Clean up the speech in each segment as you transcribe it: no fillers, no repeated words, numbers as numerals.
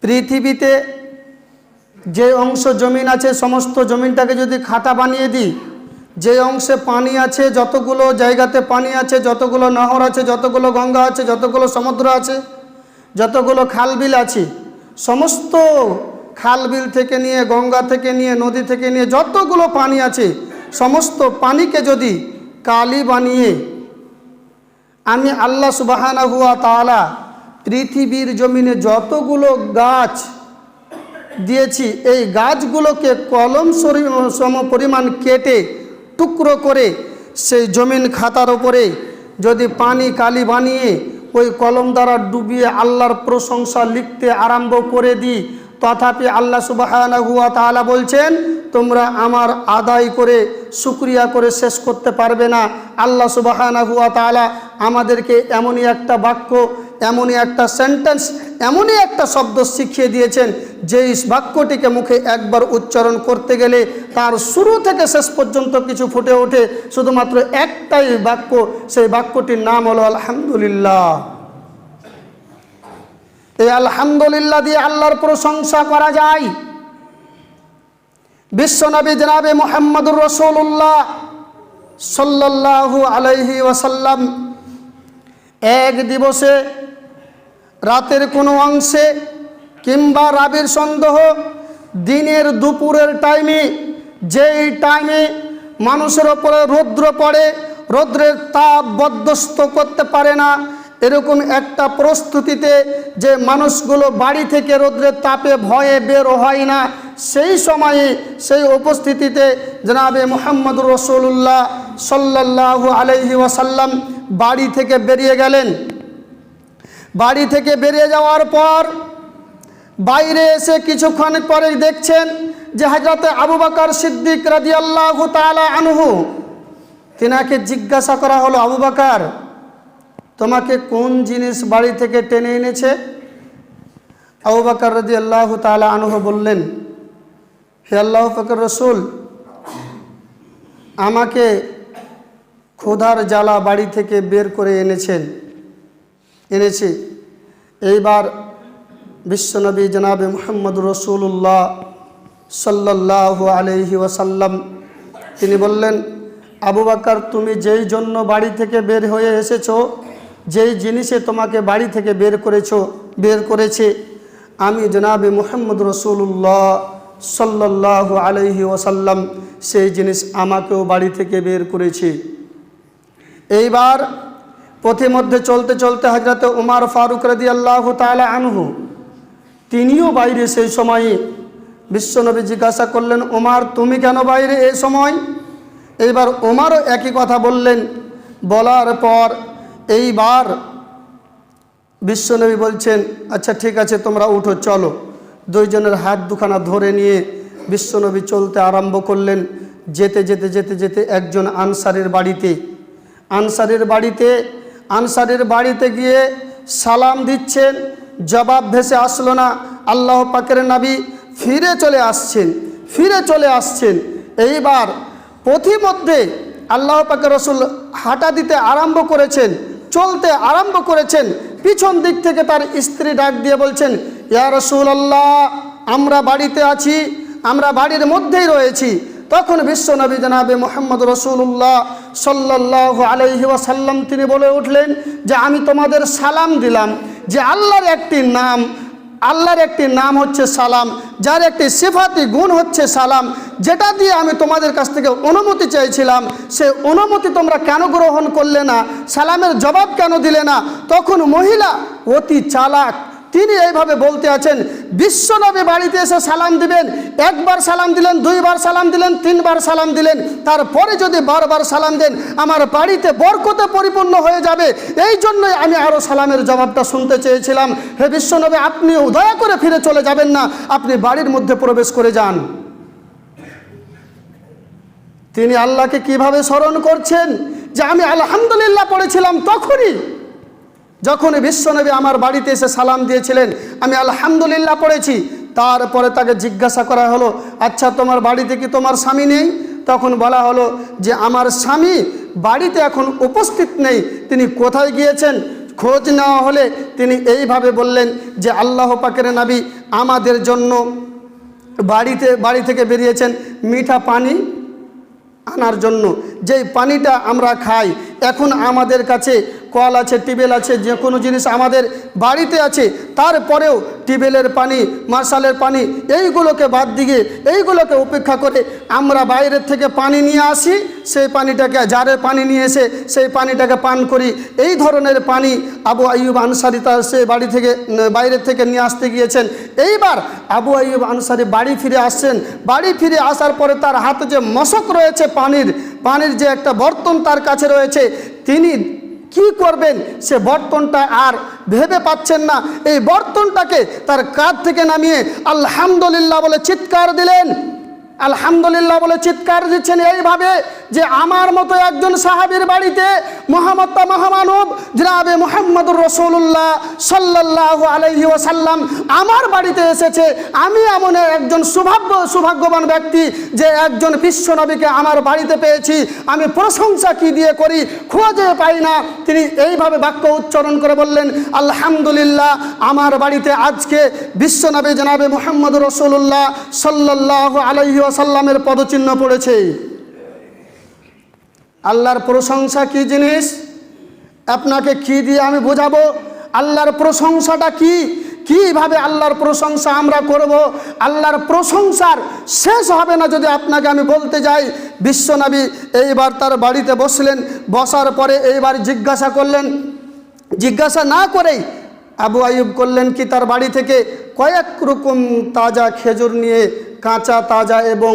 পৃথিবীতে যে অংশ জমিন আছে সমস্ত জমিনটাকে যদি খাতা বানিয়ে দিই, যে অংশে পানি আছে, যতগুলো জায়গাতে পানি আছে, যতগুলো নহর আছে, যতগুলো গঙ্গা আছে, যতগুলো সমুদ্র আছে, যতগুলো খালবিল আছে, সমস্ত খালবিল থেকে নিয়ে, গঙ্গা থেকে নিয়ে, নদী থেকে নিয়ে যতগুলো পানি আছে সমস্ত পানিকে যদি কালি বানিয়ে আমি আল্লাহ সুবহানাহু ওয়া তাআলা পৃথিবীর জমিনে যতগুলো গাছ দিয়েছি এই গাছগুলোকে কলম সম পরিমাণ কেটে টুকরো করে সেই জমিন খাতার উপরে যদি পানি কালি বানিয়ে ওই কলম দ্বারা ডুবিয়ে আল্লাহর প্রশংসা লিখতে আরম্ভ করে দিই, তথাপি আল্লাহ সুবহানাহু ওয়া তাআলা বলছেন তোমরা আমার আদায় করে শুকরিয়া করে শেষ করতে পারবে না। আল্লাহ সুবহানাহু ওয়া তাআলা আমাদেরকে এমনই একটা বাক্য, এমনই একটা সেন্টেন্স, এমনই একটা শব্দ শিখিয়ে দিয়েছেন যেই বাক্যটিকে মুখে একবার উচ্চারণ করতে গেলে তার শুরু থেকে শেষ পর্যন্ত কিছু ফুটে ওঠে শুধুমাত্র একটাই বাক্য, সেই বাক্যটির নাম হলো আলহামদুলিল্লাহ। এই আলহামদুলিল্লাহ দিয়ে আল্লাহর প্রশংসা করা যায়। বিশ্বনবী জনাবে মুহাম্মদুর রাসূলুল্লাহ সাল্লাল্লাহু আলাইহি ওয়াসাল্লাম এক দিবসে রাতের কোনো অংশে কিংবা রাবির সন্দেহ দিনের দুপুরের টাইমে, যেই টাইমে মানুষের ওপরে রৌদ্র পড়ে, রৌদ্রের তাপ বরদাস্ত করতে পারে না, এরকম একটা প্রস্তুতিতে যে মানুষগুলো বাড়ি থেকে রৌদ্রের তাপে ভয়ে বের হয় না, সেই সময়ে সেই উপস্থিতিতে জনাবে মুহাম্মদুর রাসূলুল্লাহ সাল্লাল্লাহু আলাইহি ওয়াসাল্লাম বাড়ি থেকে বেরিয়ে গেলেন। বাড়ি থেকে বেরিয়ে যাওয়ার পর বাইরে এসে কিছুক্ষণ পরে দেখছেন যে হযরত আবু বকর সিদ্দিক রাদিয়াল্লাহু তাআলা আনহু, তিনাকে জিজ্ঞাসা করা হলো, আবু বকর তোমাকে কোন জিনিস বাড়ি থেকে টেনে এনেছে? আবু বকর রাদিয়াল্লাহু তাআলা আনহু বললেন, হে আল্লাহর পাকের রাসূল, আমাকে ক্ষুধার জ্বালা বাড়ি থেকে বের করে এনেছি। এইবার বিশ্বনবী জনাবে মুহাম্মদুর রাসূলুল্লাহ সাল্লাল্লাহু আলাইহি ওয়াসাল্লাম তিনি বললেন, আবু বকর তুমি যেই জন্য বাড়ি থেকে বের হয়ে এসেছো, যেই জিনিসে তোমাকে বাড়ি থেকে বের করেছে আমি জনাবে মুহাম্মদুর রাসূলুল্লাহ সাল্লাল্লাহু আলাইহি ওয়াসাল্লাম সেই জিনিস আমাকেও বাড়ি থেকে বের করেছে। এইবার পথিমধ্যে চলতে চলতে হযরত উমর ফারুক রাদিয়াল্লাহু তাআলা আনহু তিনিও বাইরে সেই সময়ে। বিশ্বনবী জিজ্ঞাসা করলেন, উমর তুমি কেন বাইরে এই সময়? এইবার উমরও একই কথা বললেন। বলার পর এইবার বিশ্বনবী বলছেন, আচ্ছা ঠিক আছে তোমরা উঠো চলো। দুইজনের হাত দুখানা ধরে নিয়ে বিশ্বনবী চলতে আরম্ভ করলেন। যেতে যেতে যেতে যেতে একজন আনসারের বাড়িতে গিয়ে সালাম দিচ্ছেন, জবাব ভেসে আসলো না। আল্লাহ পাকের নবী ফিরে চলে আসছেন। এইবার পথিমধ্যে আল্লাহ পাকের রাসূল হাঁটা দিতে আরম্ভ করেছেন, চলতে আরম্ভ করেছেন। পিছন দিক থেকে তার স্ত্রী ডাক দিয়ে বলছেন, ইয়া রাসূলুল্লাহ আমরা বাড়িতে আছি, আমরা বাড়ির মধ্যেই রয়েছি। তখন বিশ্বনবী জনাবে মুহাম্মদ রাসূলুল্লাহ সাল্লাল্লাহু আলাইহি ওয়াসাল্লাম তিনি বলে উঠলেন যে আমি তোমাদের সালাম দিলাম যে আল্লাহর একটি নাম হচ্ছে সালাম, যার একটি সিফাতি গুণ হচ্ছে সালাম, যেটা দিয়ে আমি তোমাদের কাছ থেকে অনুমতি চাইছিলাম, সেই অনুমতি তোমরা কেন গ্রহণ করলে না? সালামের জবাব কেন দিলে না? তখন মহিলা অতি চালাক, তিনি এইভাবে বলতে আছেন, বিশ্বনবী বাড়িতে এসে সালাম দিবেন, একবার সালাম দিলেন, দুইবার সালাম দিলেন, তিনবার সালাম দিলেন, তারপরে যদি বারবার সালাম দেন আমার বাড়িতে বরকতে পরিপূর্ণ হয়ে যাবে। এই জন্যই আমি আরও সালামের জবাবটা শুনতে চেয়েছিলাম। হে বিশ্বনবী আপনি দয়া করে ফিরে চলে যাবেন না, আপনি বাড়ির মধ্যে প্রবেশ করে যান। তিনি আল্লাহকে কিভাবে স্মরণ করছেন যে আমি আলহামদুলিল্লাহ পড়েছিলাম যখন বিশ্বনবী আমার বাড়িতে এসে সালাম দিয়েছিলেন আমি আলহামদুলিল্লাহ পড়েছি। তারপরে তাকে জিজ্ঞাসা করা হলো, আচ্ছা তোমার বাড়িতে কি তোমার স্বামী নেই? তখন বলা হলো যে আমার স্বামী বাড়িতে এখন উপস্থিত নেই, তিনি কোথায় গিয়েছেন? খোঁজ নেওয়া হলে তিনি এইভাবে বললেন যে আল্লাহ পাকের নবী আমাদের জন্য বাড়ি থেকে বেরিয়েছেন মিঠা পানি আনার জন্য। যেই পানিটা আমরা খাই, এখন আমাদের কাছে কল আছে, টিউবওয়েল আছে, যে কোনো জিনিস আমাদের বাড়িতে আছে, তারপরেও টিউবওয়েলের পানি, মার্শালের পানি, এইগুলোকে বাদ দিয়ে, এইগুলোকে উপেক্ষা করে আমরা বাইরের থেকে পানি নিয়ে আসি, সেই পানিটাকে জারের পানি নিয়ে এসে সেই পানিটাকে পান করি। এই ধরনের পানি আবু আইয়ুব আনসারী তার সে বাইরের থেকে নিয়ে আসতে গিয়েছেন। এইবার আবু আইয়ুব আনসারী বাড়ি ফিরে আসছেন। বাড়ি ফিরে আসার পরে তার হাতে যে মশক রয়েছে, পানির যে একটা বর্তন তার কাছে রয়েছে, তিনি কি করবেন সে বর্তনটা আর ভেবে পাচ্ছেন না। এই বর্তনটাকে তার কাঁধ থেকে নামিয়ে আলহামদুলিল্লাহ বলে চিৎকার দিলেন। আলহামদুলিল্লাহ বলে চিৎকার দিচ্ছেন এইভাবে যে আমার মতো একজন সাহাবীর বাড়িতে মহামানব জনাবে মুহাম্মদুর রাসূলুল্লাহ সাল্লাল্লাহু আলাইহি ওয়াসাল্লাম আমার বাড়িতে এসেছে। আমি এমন একজন সৌভাগ্যবান ব্যক্তি যে একজন বিশ্ব নবীকে আমার বাড়িতে পেয়েছি। আমি প্রশংসা কি দিয়ে করি, খোঁজে পাই না। তিনি এইভাবে বাক্য উচ্চারণ করে বললেন, আলহামদুলিল্লাহ, আমার বাড়িতে আজকে বিশ্ব নবী জনাবে মুহাম্মদুর রাসূলুল্লাহ সাল্লাল্লাহু আলাইহি ওয়াসাল্লামের পদচিহ্ন পড়েছে। আল্লাহর প্রশংসা কি জিনিস আপনাকে কি দিয়ে আমি বোঝাবো? আল্লাহর প্রশংসাটা কি, কিভাবে আল্লাহর প্রশংসা আমরা করব? আল্লাহর প্রশংসার শেষ হবে না যদি আপনাকে আমি বলতে যাই। বিশ্বনবী এইবার তার বাড়িতে বসলেন। বসার পরে এইবার জিজ্ঞাসা না করেই আবু আইয়ুব করলেন কি, তার বাড়ি থেকে কয়েক রকম তাজা খেজুর নিয়ে, কাঁচা, তাজা এবং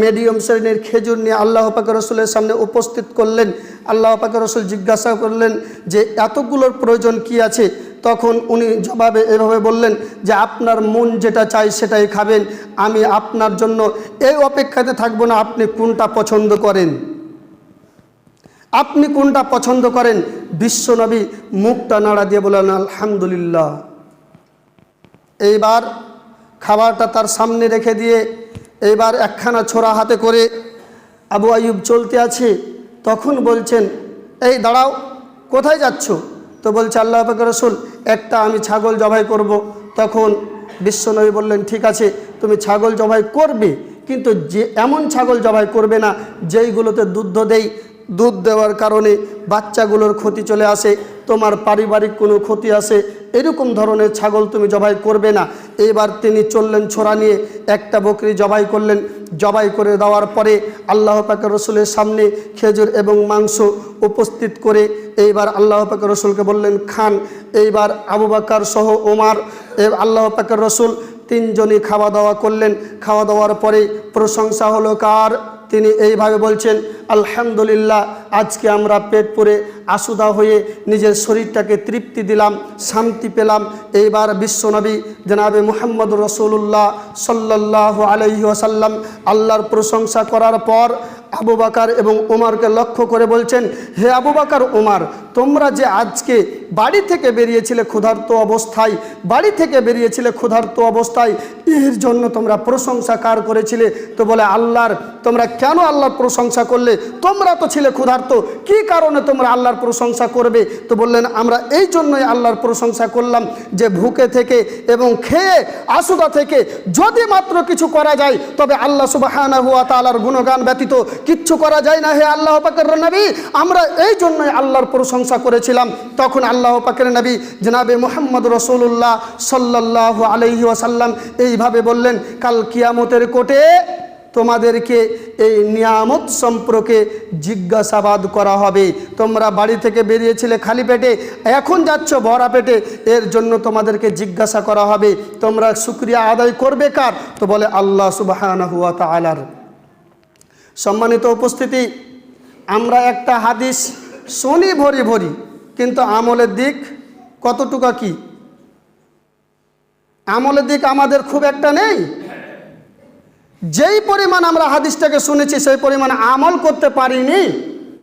মিডিয়াম শ্রেণীর খেজুর নিয়ে আল্লাহ পাকের রসুলের সামনে উপস্থিত করলেন। আল্লাহ পাকের রসুল জিজ্ঞাসা করলেন যে এতগুলোর প্রয়োজন কি আছে? তখন উনি জবাবে এভাবে বললেন যে আপনার মন যেটা চাই সেটাই খাবেন, আমি আপনার জন্য এই অপেক্ষাতে থাকবো না। আপনি কোনটা পছন্দ করেন? আপনি কোনটা পছন্দ করেন? বিশ্বনবী মুখটা নাড়া দিয়ে বললেন আলহামদুলিল্লাহ। এইবার খাবারটা তার সামনে রেখে দিয়ে এইবার একখানা ছোরা হাতে করে আবু আইয়ুব চলতে আছে। তখন বলছেন, এই দাঁড়াও, কোথায় যাচ্ছ? তো বলছে আল্লাহ পাকের রসুল, একটা আমি ছাগল জবাই করব। তখন বিশ্বনবী বললেন, ঠিক আছে, তুমি ছাগল জবাই করবে, কিন্তু যে এমন ছাগল জবাই করবে না যেইগুলোতে দুধ দেওয়ার কারণে বাচ্চাগুলোর ক্ষতি চলে আসে, তোমার পারিবারিক কোনো ক্ষতি আসে, এরকম ধরনের ছাগল তুমি জবাই করবে না। এইবার তিনি চললেন ছোরা নিয়ে, একটা বকরি জবাই করলেন। জবাই করে দেওয়ার পরে আল্লাহ পাকের রসুলের সামনে খেজুর এবং মাংস উপস্থিত করে এইবার আল্লাহ পাকের রসুলকে বললেন খান। এইবার আবু বকর সহ ওমর, আল্লাহ পাকের রসুল তিনজনই খাওয়া দাওয়া করলেন। খাওয়া দাওয়ার পরে প্রশংসা হলো কার? তিনি এইভাবে বলছেন, আলহামদুলিল্লাহ, আজকে আমরা পেট পুরে আশুদা হয়ে নিজের শরীরটাকে তৃপ্তি দিলাম, শান্তি পেলাম। এইবার বিশ্বনবী জনাবে মুহাম্মদ রাসূলুল্লাহ সাল্লাল্লাহু আলাইহি ওয়াসাল্লাম আল্লাহর প্রশংসা করার পর আবু বকর এবং ওমরকে লক্ষ্য করে বলছেন, হে আবু বকর, ওমর, তোমরা যে আজকে বাড়ি থেকে বেরিয়েছিলে ক্ষুধার্ত অবস্থায়, এর জন্য তোমরা প্রশংসা কার করেছিলে? তো বলে আল্লাহর। তোমরা কেন আল্লাহর প্রশংসা করলে? তোমরা তো ছিলে ক্ষুধার্ত, কি কারণে তোমরা আল্লাহর প্রশংসা করবে? তো বললেন, আমরা এই জন্যই আল্লাহর প্রশংসা করলাম যে ভুকে থেকে এবং খেয়ে আশুদা থেকে যদি মাত্র কিছু করা যায়, তবে আল্লাহ সুবহানাহু ওয়া তাআলার গুণগান ব্যতীত কিচ্ছু করা যায় না। হে আল্লাহ পাকের নবী, আমরা এই জন্যই আল্লাহর প্রশংসা করেছিলাম। তখন আল্লাহ পাকের নবী জনাবে মুহাম্মদ রাসূলুল্লাহ সাল্লাল্লাহু আলাইহি ওয়াসাল্লাম এইভাবে বললেন, কাল কিয়ামতের কোর্টে তোমাদেরকে এই নিয়ামত সম্পর্কে জিজ্ঞাসাবাদ করা হবে। তোমরা বাড়ি থেকে বেরিয়েছিলে খালি পেটে, এখন যাচ্ছ ভরা পেটে, এর জন্য তোমাদেরকে জিজ্ঞাসা করা হবে। তোমরা শুকরিয়া আদায় করবে কার? তো বলে আল্লাহ সুবহানাহু ওয়া তাআলার। সম্মানিত উপস্থিতি, আমরা একটা হাদিস শুনি ভরি, কিন্তু আমলের দিক কতটুকু কি? আমলের দিক আমাদের খুব একটা নেই। যেই পরিমাণ আমরা হাদিসটাকে শুনেছি সেই পরিমাণ আমল করতে পারিনি।